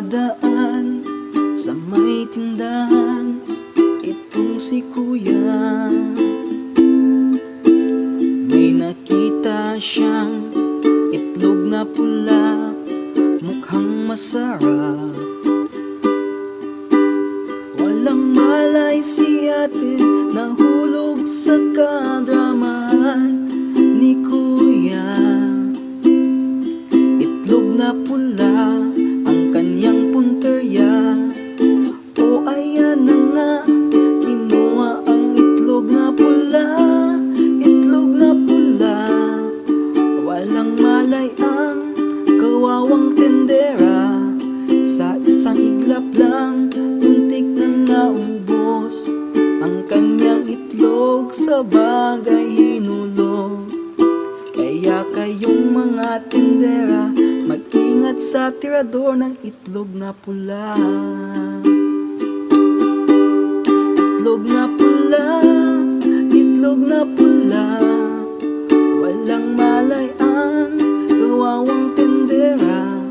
dumadaan sa may tindahan, itong si Kuya. May nakita siyang itlog na pula, mukhang masarap. Walang malay si ate, nahulog sa kadramahan ni Kuya. Itlog na pula ang kanyang punterya. O ayan na nga, kinuha ang itlog na pula. Itlog na pula, walang malay ang kawawang tendera. Sa isang iglap lang, muntik nang naubos ang kanyang itlog, sa bagay hinulog. Kaya kayong mga tindera, mag-ingat sa tirador ng itlog na pula. Itlog na pula, itlog na pula, walang malay ang kawawang tindera.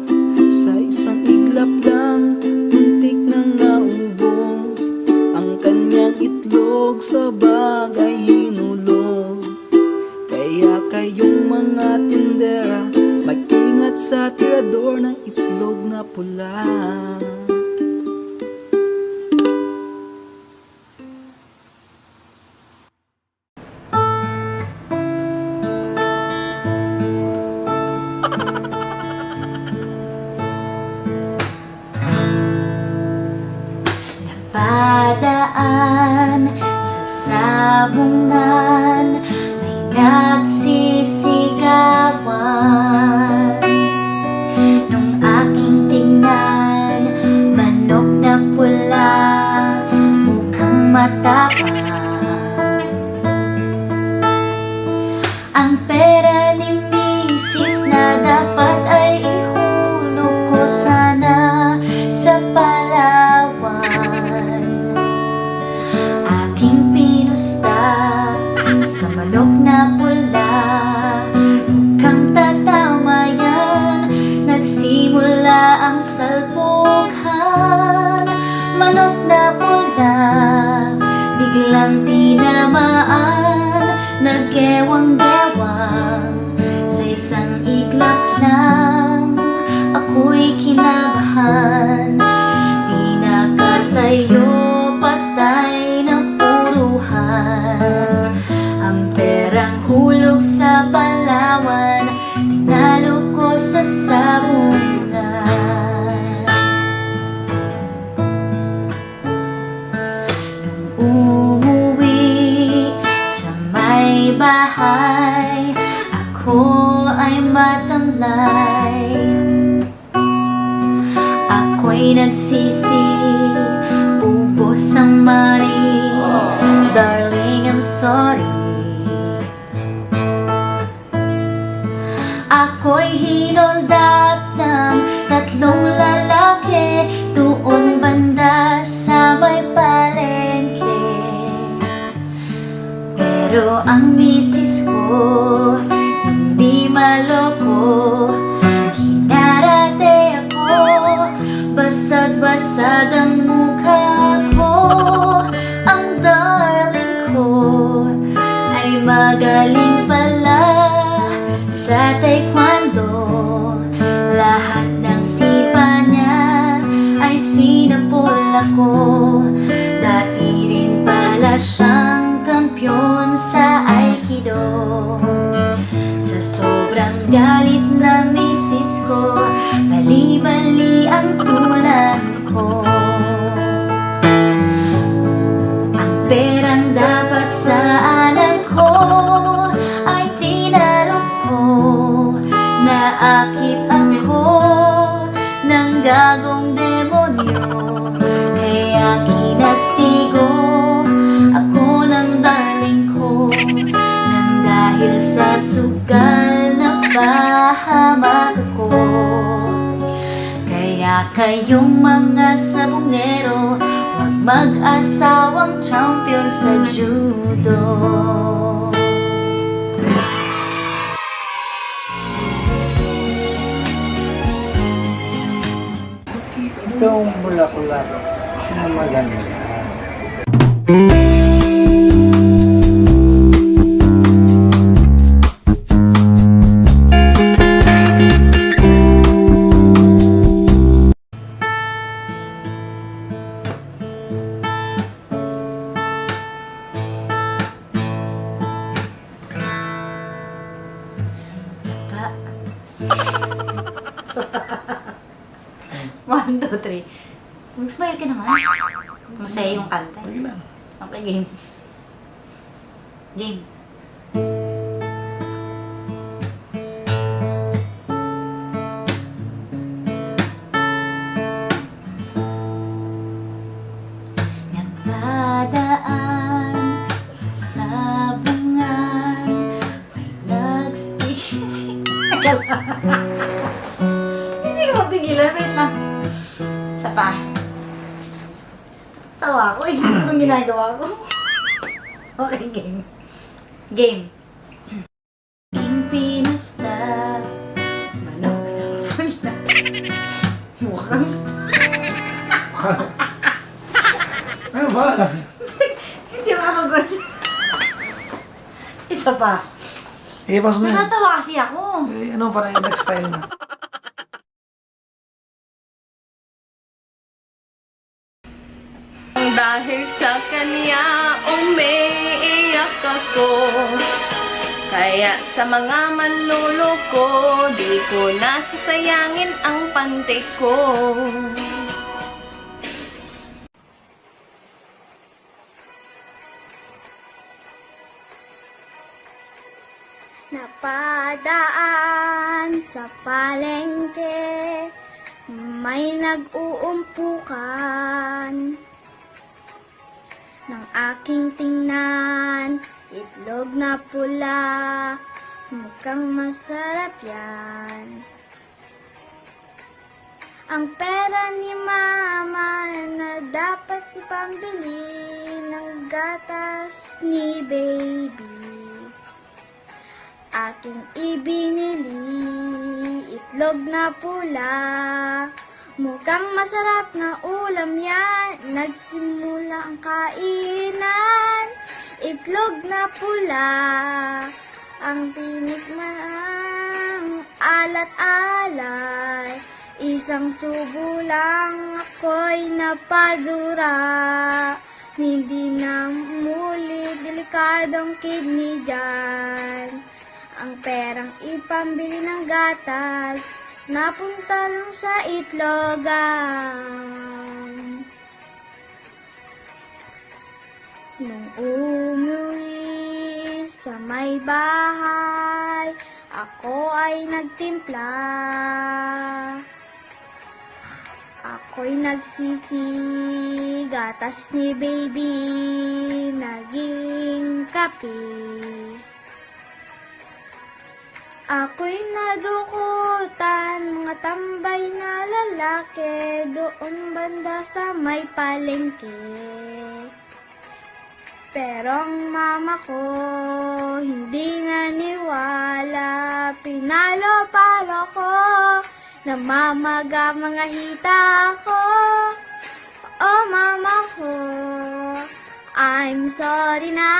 Sa isang iglap lang, muntik nang naubos ang kanyang itlog, sa bagay hinulog. Kaya kayong mga tindera, mag-ingat sa tirador ng itlog na pula. Napadaan sa sabungan, may nagsisigawan. Nung aking tingnan, manok na pula, mukhang matapang. Ang pera ni misis na dapat ay ihulog ko sana sa Palawan. Aking pinusta sa manok na pula, mukhang tatama yan. Nagsimula ang salpukan. Manok na pula, biglang tinamaan, nagewang-gewang. Sa isang iglap lang, ako'y kinabahan. Di nakatayo, patay na puruhan. Ang perang hulog sa Palawan, tinalo ko sa sabungan. Nung umuwi sa may bahay, ako ay matamlay. Ako'y nagsisi, ubos ang money. Darling, I'm sorry. Ako'y hinoldat ng tatlong lalaki doon banda sa may palengke. Pero ang misis ko hindi maloko. Hinarate ako, basag-basag ang mukha ko. Ang darling ko ay magaling pala sa taekwondo. Lahat ng sipa niya ay sinapol ako. Dati rin pala siyang kampyon sa Aikido. Sa sobrang galit ng misis ko, bali-bali ang tulad ko. Ang perang dapat sa anak ko ay tinalo ko. Naakit ako ng gagong demonyo, kaya kinastigo ako ng darling ko. Nang dahil sa sugal na pahamak ako. Kaya kayong mga sabongero, huwag mag-asawang champion sa judo. bulaklak na maganda. Pa. 1, 2, 3. Mag-smile ka naman. Masaya yung kanta. Sige lang. Okay, game. Game. Napadaan sa sabungan, may nagsisisi. Hindi ko mapigilan. Wait lang. Isa pa. Tawa ko eh. Anong ginagawa ko? Okay, game. Game. King pinusta, manok na pula. Mukhang Ano ba? hindi makakagot. Isa pa. Ipas mo yan. Natatawa kasi ako. Ano para yung next style na? Dahil sa kanya umiiyak ako. Kaya sa mga manluloko, di ko nasasayangin ang panty ko. Napadaan sa palengke, may nag-uumpukan. Nang aking tingnan, itlog na pula, mukhang masarap yan. Ang pera ni mama na dapat ipambili ng gatas ni baby, aking ibinili, itlog na pula. Mukhang masarap na ulam yan, nagsimula ang kainan. Itlog na pula, ang tinikman ang alat-alat. Isang subo lang ako'y napadura, hindi na muli delikadong kidney dyan. Ang perang ipambili ng gatas, napunta lang sa itlogan. Nung umuwi sa may bahay, ako ay nagtimpla. Ako'y nagsisi, gatas ni baby, naging kape. Ako'y nadukutan, mga tambay na lalaki, doon banda sa may palengke. Pero ang mama ko, hindi naniwala, pinalo-palo ko, namamaga mga hita ko. Oh mama ko, I'm sorry na,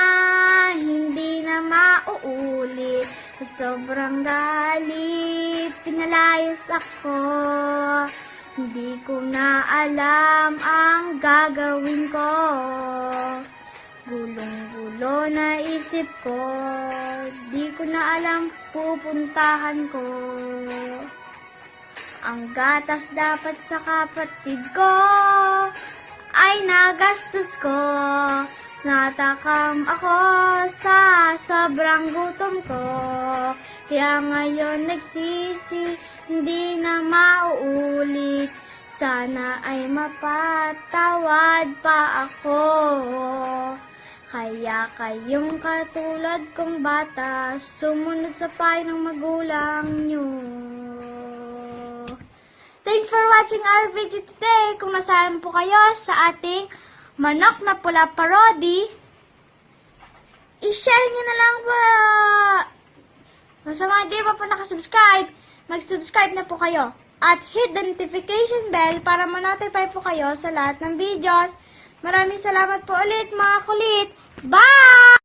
hindi na mauulit. Sa sobrang galit, pinalayas ako. Hindi ko na alam ang gagawin ko. Gulong-gulo na isip ko, di ko na alam pupuntahan ko. Ang gatas dapat sa kapatid ko ay nagastos ko. Natakam ako sa sobrang gutom ko, kaya ngayon nagsisi, hindi na mauulit. Sana ay mapatawad pa ako. Kaya kayong katulad kong bata, sumunod sa payo ng magulang nyo. Thanks for watching our video today. Kung nasahan po kayo sa ating Manok na Pula parody, i-share nyo na lang po. Sa mga di pa po nakasubscribe, mag-subscribe na po kayo. at hit the notification bell para ma-notify po kayo sa lahat ng videos. Maraming salamat po ulit mga kulit. Bye!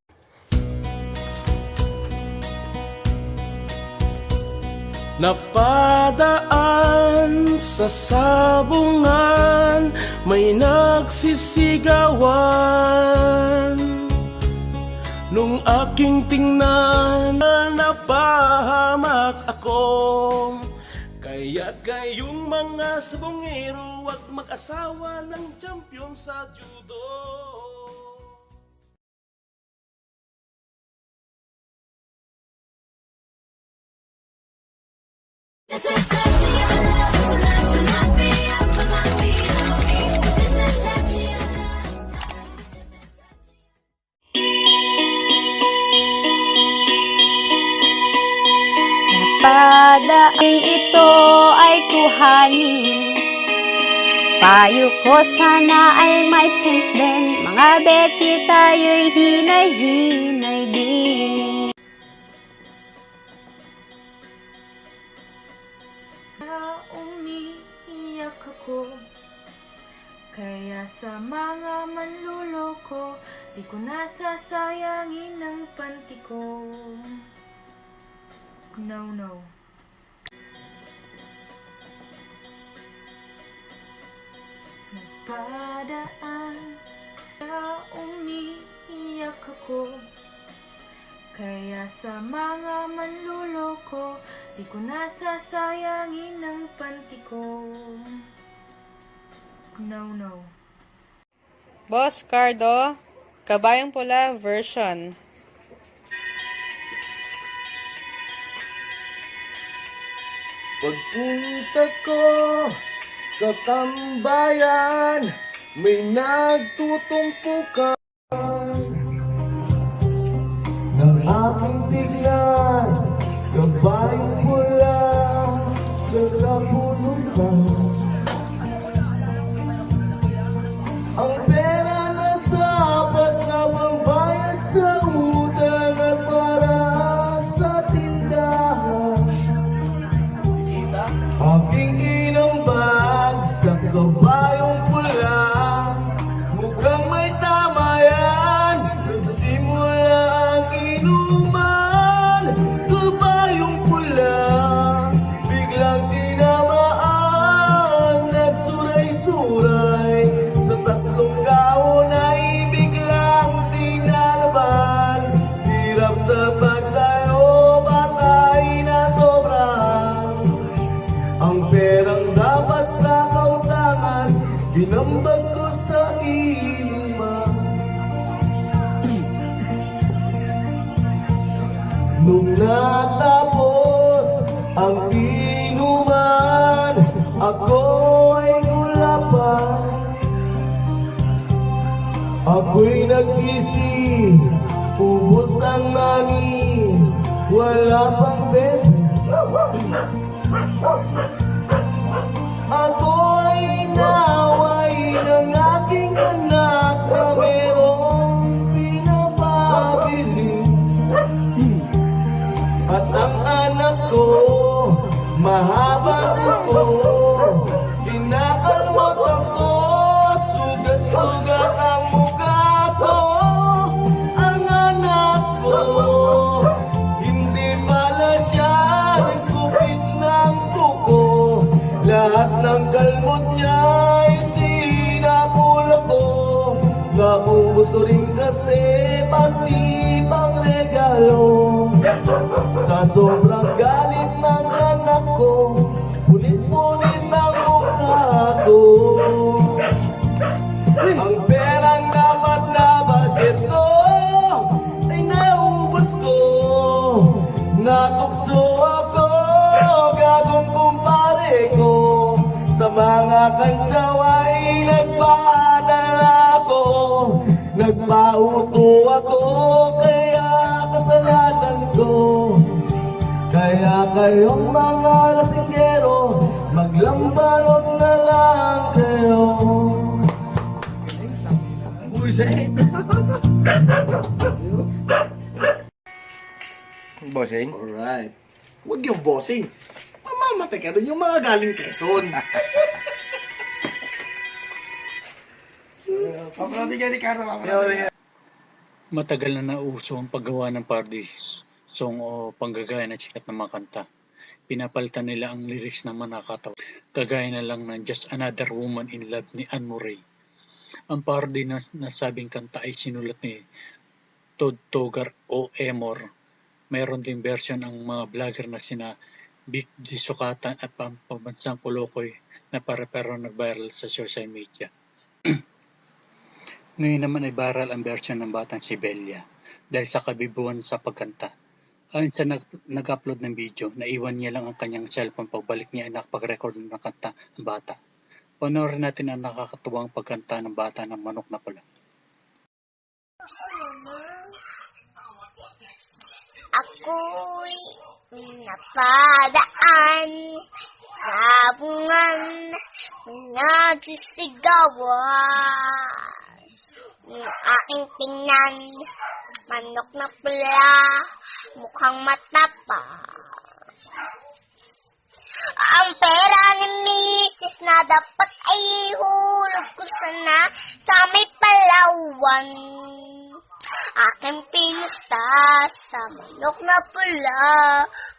Napadaan sa sabungan, may nagsisigawan. Nung aking tingnan, napahamak ako. Kaya kayong mga sabongero, wag mag-asawa ng champion sa judo. Napadaing ito ay kuhanin. Payo ko sana ay may sense din. Mga beki tayo'y hinay-hinay din. Umiiyak ako, kaya sa mga manluloko, di ko nasasayangin ang panty ko. No, no. Nagpadaan sa umiiyak ako, kaya sa mga manluloko, di ko nasasayangin ang panty ko. No, no. Boss Cardo, Kabayang Pula version. Pagpunta ko sa tambayan, may nagtutumpukan ng aking tignan, kabayang pula sa kapulutan. Ang pera na dapat na pambayad sa utang at para sa tindahan, aking inambag sa kabayong pula. Mukhang may tama yan, nagsimula ang inuman. Kabayong pula, biglang tinamaan, nagsuray-suray. Sa tatlong gaon ay biglang tinalaban. Hirap sa pagtayo, batay na sobrang. Ang perang dapat sa kautangan, binambag ko sa inuman. Nung natapos ang inuman, ako ay gulapan. Ako'y nagsisi, ubos ang langit, wala pang bebe. Ako'y naway ng aking anak na merong pinapabili. At ang anak ko, mahaba ko, kinakalmot ako, sugat-sugat ang mukha ko. Ang anak ko, hindi pala siya nagkupit ng kuko. Lahat ng kalmot niya ay sinapula ko. Naubos ko rin kasi pati pang regalo. Sa sobrang galit ng anak ko, punit-punit ang mukha ko. Ang perang dapat na budget ko ay naubos ko. Natukso ako, gagong kumpare ko. Sa mga kantsaw ay nagpaadala ako. Nagpauto ako, kaya kasalanan ko. Kaya kayong mga lasinggero, maglambarot na lang kayo. Bossing? Alright. Huwag yung bossing. Mamamatay arte ka doon, yung mga galing Quezon. Paparodi ka, Ricardo. Paparodi ka. Matagal na nauso ang paggawa ng parody song o panggagaya ng sikat na mga kanta. Pinapalitan nila ang lyrics na manakatawa. Kagaya na lang ng Just Another Woman in Love ni Anne Murray. Ang parody na nasabing kanta ay sinulat ni Todd Togar o Emor. Mayroon din version ang mga vlogger na sina Big G Sukatan at Pambansang Kolokoy na para-pero nag-viral sa social media. Ngayon naman ay viral ang version ng batang si Belia dahil sa kabibuan sa pagkanta. Ayon sa nag-upload ng video, naiwan niya lang ang kanyang cellphone pagbalik niya ay nakapag-record ng kanta ng bata. Panoorin natin ang nakakatuwang pagkanta ng bata ng Manok na Pula. Ako'y napadaan sa bungan, nagsisigawan. Yung aking tingnan, manok na pula, mukhang matapa. Ang pera ni Mrs. na dapat ay hulog ko sana sa may Palawan. Aking pinusta sa manok na pula,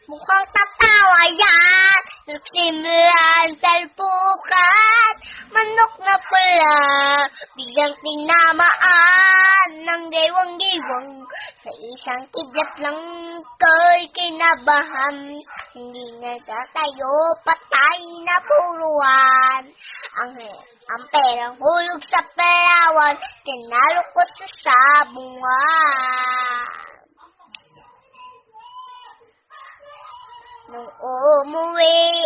mukhang tatawa yan. Nagsimulan sa alpukat, manok na pula, biglang tinamaan ng gaywang-gaywang. Sa isang kidlat lang ko'y kinabahan, hindi nagtatayo, patay na puruan. Ang perang hulog sa Palawan, tinalo ko sa sabungan. Nung umuwi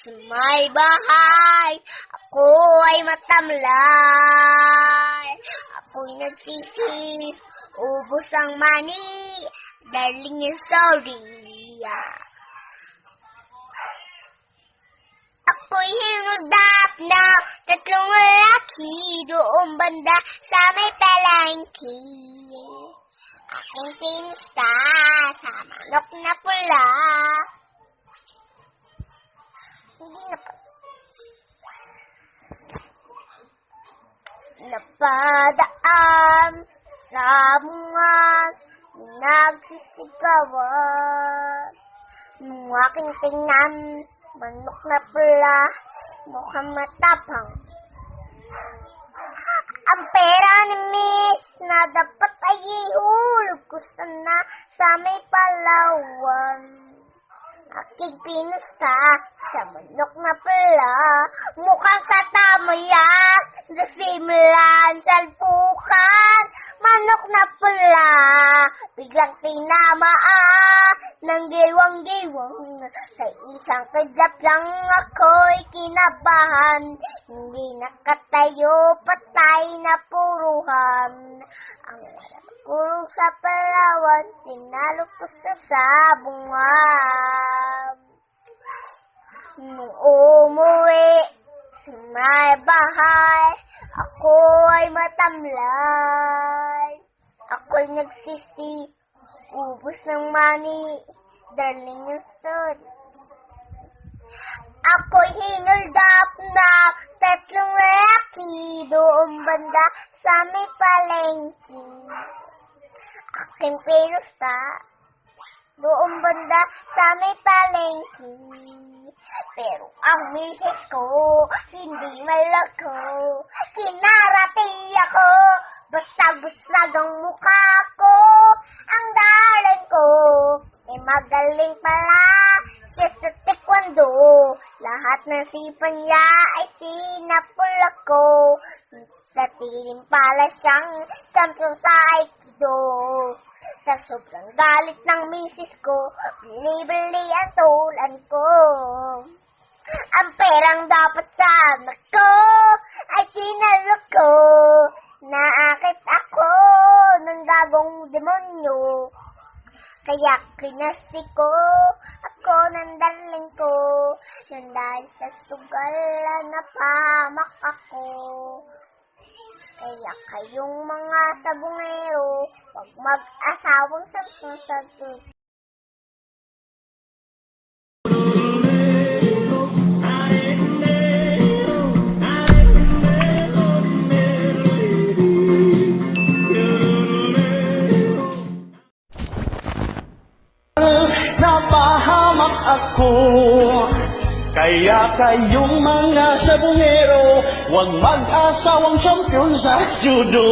sa may bahay, ako ay matamlay. Ako'y nagsisi, ubos ang money, darling and sorry. Ako'y hinudap na tatlong lalaki doon banda sa may palengke. Aking pinusta sa manok na pula. Hindi na pa. Napadaan sa bungan, nagsisigawan. Nung aking tingnan, manok na pula, mukhang matapang. Ang pera ni Miss na dapat ay ihulog ko sana sa may Palawan. Aking pinusta sa manok na pula, mukhang katamayan sa simulan sa alpukan. Manok na pula, biglang tinamaan ng giwang-giwang. Sa isang kidlat lang ako'y kinabahan, hindi nakatayo, patay na puruhan. Ang kurong sa Palawan, tinalo ko sa sabungan. Nung umuwi sa may bahay, ako ay matamlay. Ako'y nagsisi, ubos ng money, darling and sorry. Ako'y hinuldap na tatlong lalaki doon banda sa may palengke. Aking pinusta doon banda sa may palengke. Pero ang misis ko hindi malako. Kinarati ako, basag-basag ang mukha ko. Ang darling ko magaling pala siya sa taekwondo. Lahat ng sipan niya ay sinapulak ko. Sa tiling pala siyang samsung sa aikido. Sa sobrang galit ng misis ko, bili-bili ang tulan ko. Ang perang dapat sa anak ko ay sinalo ko. Naakit ako ng gagong demonyo. Kaya kinasi ko ako ng darling ko. Nang dahil sa sugal na pamak ako. Kaya kayong mga sabungero, huwag mag-asawang samsung sa ako. Kaya kayong mga sabungero, huwag mag-asawang champion sa judo.